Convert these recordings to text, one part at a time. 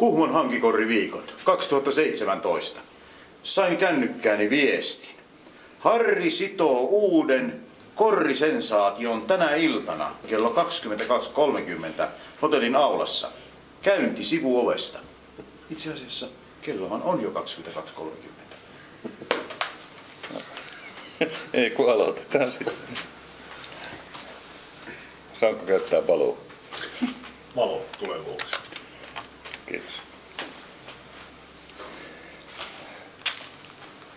Kuhmon hankikorriviikot 2017. Sain kännykkääni viestin. Harri sitoo uuden korrisensaation tänä iltana kello 22.30 hotellin aulassa. Käynti sivuovesta. Itse asiassa kellohan on jo 22.30. Ei kun aloitetaan sitten. Saanko käyttää valoa? Valo tulee vuosi. Kiitos.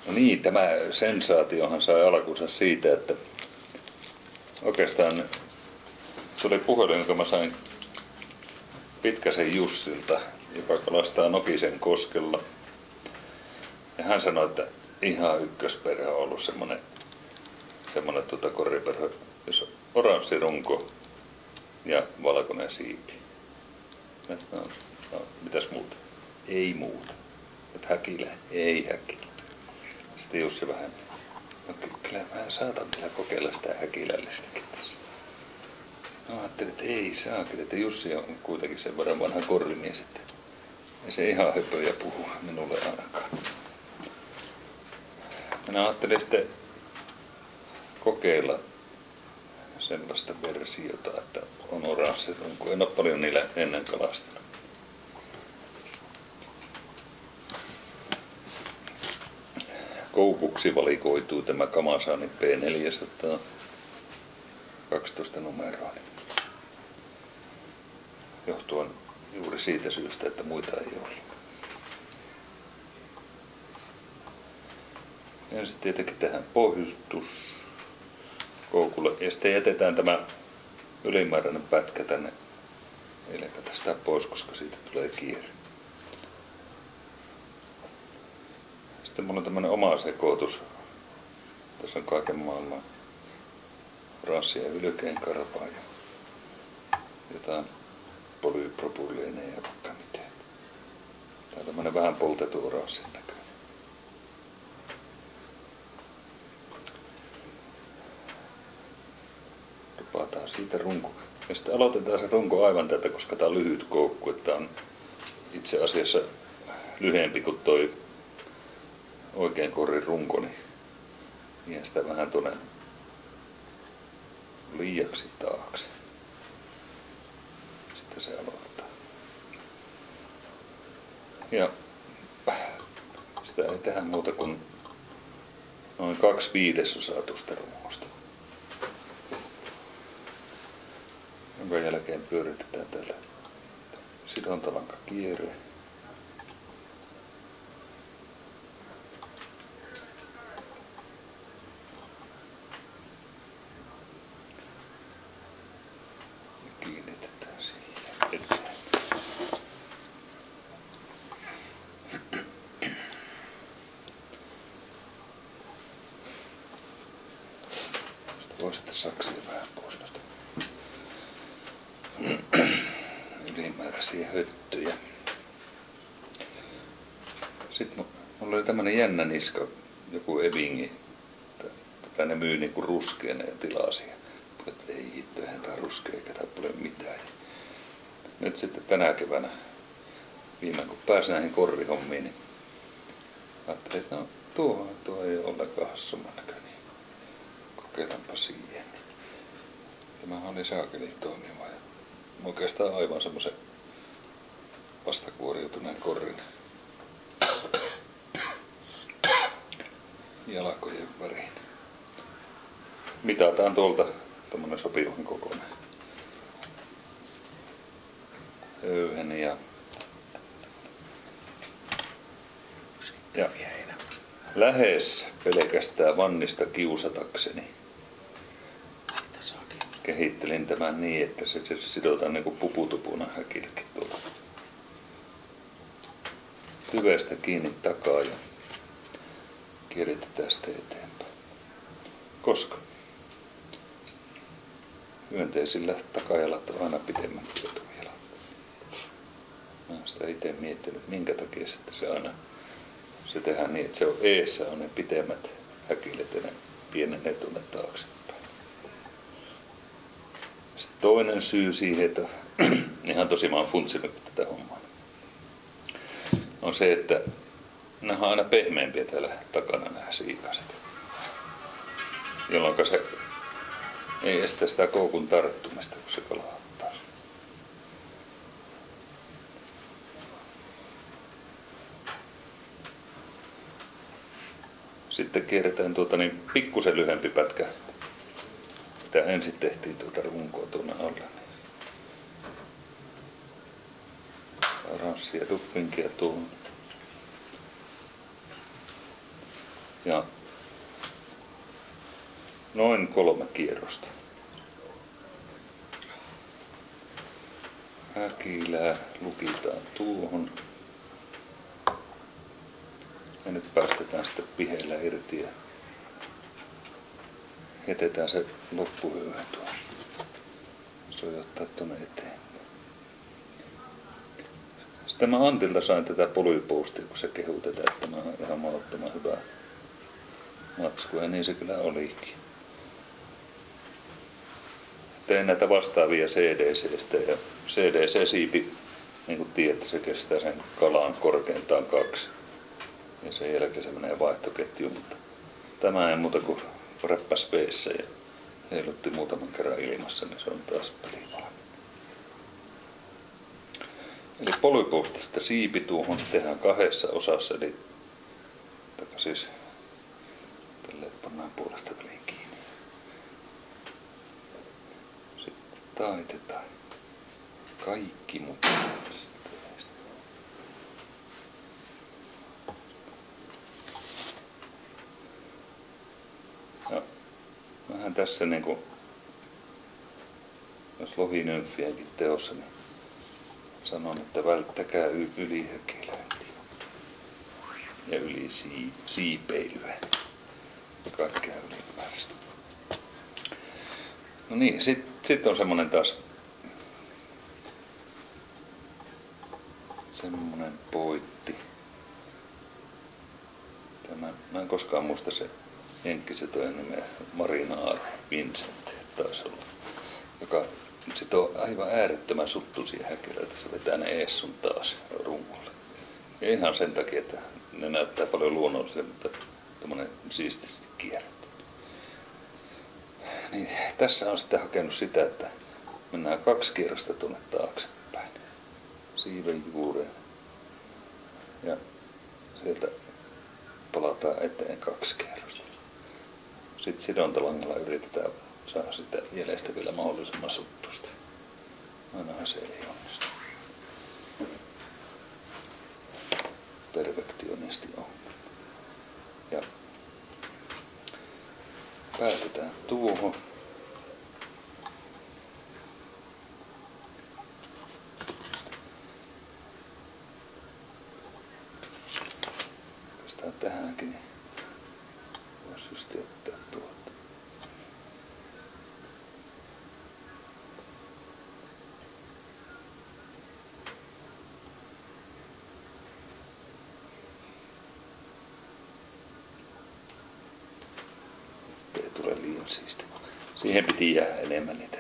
No niin, tämä sensaatiohan sai alkunsa siitä, että oikeastaan tuli puhelin, jonka mä sain Pitkäsen Jussilta, joka kalastaa Nokisen koskella. Ja hän sanoi, että ihan ykkösperhe on ollut semmoinen korriperhe, jossa on oranssi runko ja valkoinen siipi. Mä sanoin, no, mitäs muuta? Ei muuta. Että häkilä? Ei häkilä. Sitten Jussi vähän, no kyllä mä saatan vielä kokeilla sitä häkilällistäkin tässä. No ajattelin, että ei saa kyllä, että Jussi on kuitenkin sen verran vanha korrimies, että ei se ihan höpöjä puhu minulle ainakaan. Minä ajattelin sitten kokeilla sellaista versiota, että on oranssi runko. En ole paljon niillä ennen kalastanut. Koukuksi valikoituu tämä Kamasaani P400 12 numeroa. Johtuen juuri siitä syystä, että muita ei ollut. Ensin tietenkin tähän pohjustus koukulle ja sitten jätetään tämä ylimääräinen pätkä tänne. Ei leikata sitä pois, koska siitä tulee kierre. Sitten mulla on tämmönen oma sekoitus. Tässä on kaiken maailman oranssia ja hylkeen karpaa ja jotain polypropyleeneja ja vaikka miten. Tää on tämmönen vähän poltettu oranssin näköinen. Rupataan siitä runko. Ja sitten aloitetaan se runko aivan tätä, koska tää on lyhyt koukku, että on itse asiassa lyhyempi kuin toi oikein korrin runko, niin vien sitä vähän tuonne liiaksi taakse. Sitten se aloittaa. Ja sitä ei tehdä muuta kuin noin 2/5 tuosta rungosta. Jonka jälkeen pyöritetään täältä sidontalanka kierre. Kiinnitetään siihen eteen. Sitten voi sitten saksia vähän pois noista ylimääräisiä höttöjä. Sitten mulla oli tämmönen jännä niska, joku Evingi. Tätä ne myy niinku ruskeana ja tilaa siihen. Mutta ei hitto, eihän tää ruskea eikä tää paljon mitään. Nyt sitten tänä keväänä, viimein kun pääsin näihin korrihommiin, niin ajattelin, että no tuo ei ole ollenkaan hassuman näköinen. Kokeillaanpa siihen. Tämähän oli saakeli toimiva ja oikeastaan aivan semmoisen vastakuoriutuneen korrin jalkojen väriin. Mitataan tuolta tommonen sopivan kokoinen höyheni ja lähes pelkästään vannista kiusatakseni kehittelin tämän niin, että se sidotaan niinku puputupuna häkillekin tuolta tyvestä kiinni takaa ja kierrätetään sitä eteenpäin. Koska hyönteisillä takajalat on aina pitemmät kuin etujalat. Mä oon sitä itse miettinyt, minkä takia se aina se tehdään niin, että se on eessä on ne pitemmät häkilet ja ne pienenee tuonne taaksepäin. Sitten toinen syy siihen, että ihan tosi mä oon funtsinut tätä hommaa. on se, että nämä on aina pehmeämpiä täällä takana nämä siikaset. Jolloin se ei estä sitä koukun tarttumista, kun se kolauttaa. Sitten kierretään pikkusen lyhempi pätkä, mitä ensin tehtiin runkoa tuonne alle. Ranssia duppinkia tuohon. Ja noin 3 kierrosta. Häkilää lukitaan tuohon. Ja nyt päästetään sitten piheillä irti ja jätetään se loppuhyöhön tuohon. Sojottaa tuonne eteen. Sitten mä Antilta sain tätä polypoustia, kun se kehui tätä, että mä oon ihan mahdottoman hyvä matsku, ja niin se kyllä olikin. Tein näitä vastaavia CDC:stä, ja CDC-siipi, niin kuin tiedätte, se kestää sen kalan korkeintaan 2. Ja sen jälkeen se menee vaihtoketjuun, mutta tämä ei muuta kuin räppäs veessä ja heilutti muutaman kerran ilmassa, niin se on taas pelivalmi. Eli polypoustista siipi tuohon tehdään 2 osassa, eli siis tälleen pannaan puolesta väliin kiinni. Sitten taitetaan kaikki mukaan. Ja vähän tässä niinku, jos lohinymfiäkin teossa, niin sanon, että välttäkää ylihökilöintiä ja siipeilyä ja kaikkea ylimääräistä. No niin, sit on semmonen taas semmonen pointti. Mä en koskaan muista se jenkkisetojen nimeä, Marina Vincent taisi olla, joka sit on aivan äärettömän suttuisia häkilöitä, se vetää ne ees sun taas rungolle. Ja ihan sen takia, että ne näyttää paljon luonnollisemmin, tommonen siististi kierretty. Niin, tässä on sitten hakenut sitä, että mennään 2 kierrosta tuonne taaksepäin. Siiven juureen. Ja sieltä palataan eteen 2 kierrosta. Sitten sidontalangalla yritetään saada sitä jäljestä vielä mahdollisimman suttusta. Ainahan se ei onnistu. Perfektionisti on. Ja päätetään tuohon. Päästään tähänkin, niin voisi just jättää tuolta. Ei tule liian siisti. Siihen piti jäädä enemmän niitä